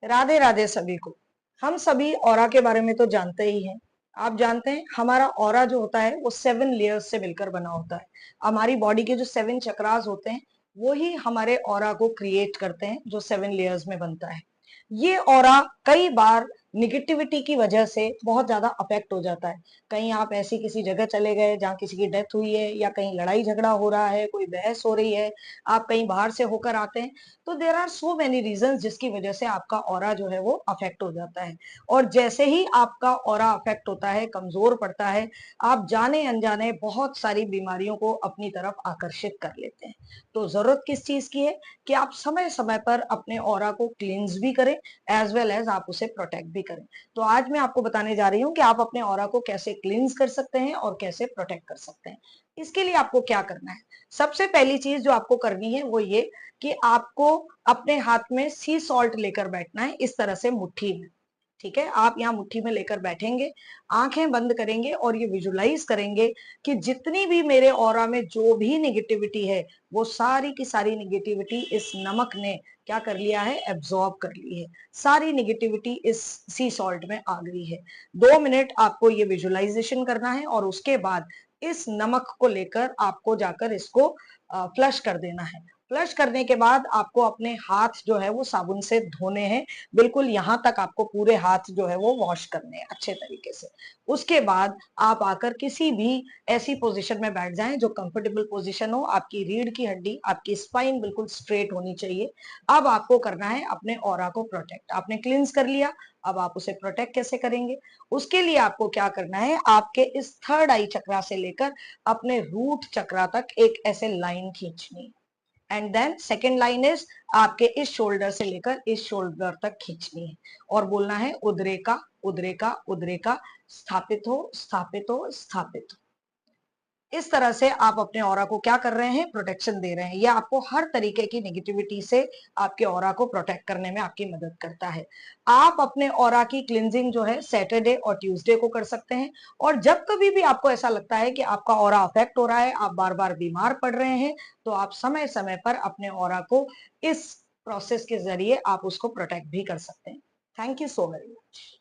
राधे राधे सभी को। हम सभी ऑरा के बारे में तो जानते ही हैं। आप जानते हैं हमारा ऑरा जो होता है वो 7 लेयर्स से मिलकर बना होता है। हमारी बॉडी के जो 7 चक्रास होते हैं वो ही हमारे ऑरा को क्रिएट करते हैं, जो 7 लेयर्स में बनता है। ये ऑरा कई बार निगेटिविटी की वजह से बहुत ज्यादा अफेक्ट हो जाता है। कहीं आप ऐसी किसी जगह चले गए जहाँ किसी की डेथ हुई है, या कहीं लड़ाई झगड़ा हो रहा है, कोई बहस हो रही है, आप कहीं बाहर से होकर आते हैं, तो there are so many reason जिसकी वजह से आपका ऑरा जो है वो अफेक्ट हो जाता है। और जैसे ही आपका ऑरा अफेक्ट होता है, कमजोर पड़ता है, आप जाने अनजाने बहुत सारी बीमारियों को अपनी तरफ आकर्षित कर लेते हैं। तो जरूरत किस चीज की है कि आप समय समय पर अपने ऑरा को क्लींस भी करें, एज वेल एज आप उसे प्रोटेक्ट भी करें। तो आज मैं आपको बताने जा रही हूँ कि आप अपने ऑरा को कैसे क्लींस कर सकते हैं और कैसे प्रोटेक्ट कर सकते हैं। इसके लिए आपको क्या करना है? सबसे पहली चीज जो आपको करनी है वो ये कि आपको अपने हाथ में सी सॉल्ट लेकर बैठना है, इस तरह से मुट्ठी में। ठीक है, आप यहाँ मुट्ठी में लेकर बैठेंगे, आंखें बंद करेंगे और ये विजुलाइज करेंगे कि जितनी भी मेरे ऑरा में जो भी निगेटिविटी है, वो सारी की सारी निगेटिविटी इस नमक ने क्या कर लिया है, एब्जॉर्ब कर ली है। सारी निगेटिविटी इस सी सॉल्ट में आ गई है। 2 मिनट आपको ये विजुलाइजेशन करना है और उसके बाद इस नमक को लेकर आपको जाकर इसको फ्लश कर देना है। फ्लश करने के बाद आपको अपने हाथ जो है वो साबुन से धोने हैं। बिल्कुल यहाँ तक आपको पूरे हाथ जो है वो वॉश करने हैं अच्छे तरीके से। उसके बाद आप आकर किसी भी ऐसी पोजीशन में बैठ जाएं जो कंफर्टेबल पोजीशन हो। आपकी रीढ़ की हड्डी, आपकी स्पाइन बिल्कुल स्ट्रेट होनी चाहिए। अब आपको करना है अपने ऑरा को प्रोटेक्ट। आपने क्लींस कर लिया, अब आप उसे प्रोटेक्ट कैसे करेंगे? उसके लिए आपको क्या करना है, आपके इस थर्ड आई चक्रा से लेकर अपने रूट चक्रा तक एक ऐसे लाइन खींचनी है। And then second line is आपके इस शोल्डर से लेकर इस शोल्डर तक खींचनी है और बोलना है उद्रेका उद्रेका उद्रेका, स्थापित हो स्थापित हो स्थापित हो। इस तरह से आप अपने ऑरा को क्या कर रहे हैं, प्रोटेक्शन दे रहे हैं। यह आपको हर तरीके की नेगेटिविटी से आपके ऑरा को प्रोटेक्ट करने में आपकी मदद करता है। आप अपने ऑरा की क्लिनजिंग जो है सैटरडे और ट्यूसडे को कर सकते हैं। और जब कभी भी आपको ऐसा लगता है कि आपका ऑरा अफेक्ट हो रहा है, आप बार बार बीमार पड़ रहे हैं, तो आप समय समय पर अपने ऑरा को इस प्रोसेस के जरिए आप उसको प्रोटेक्ट भी कर सकते हैं। Thank you so very much.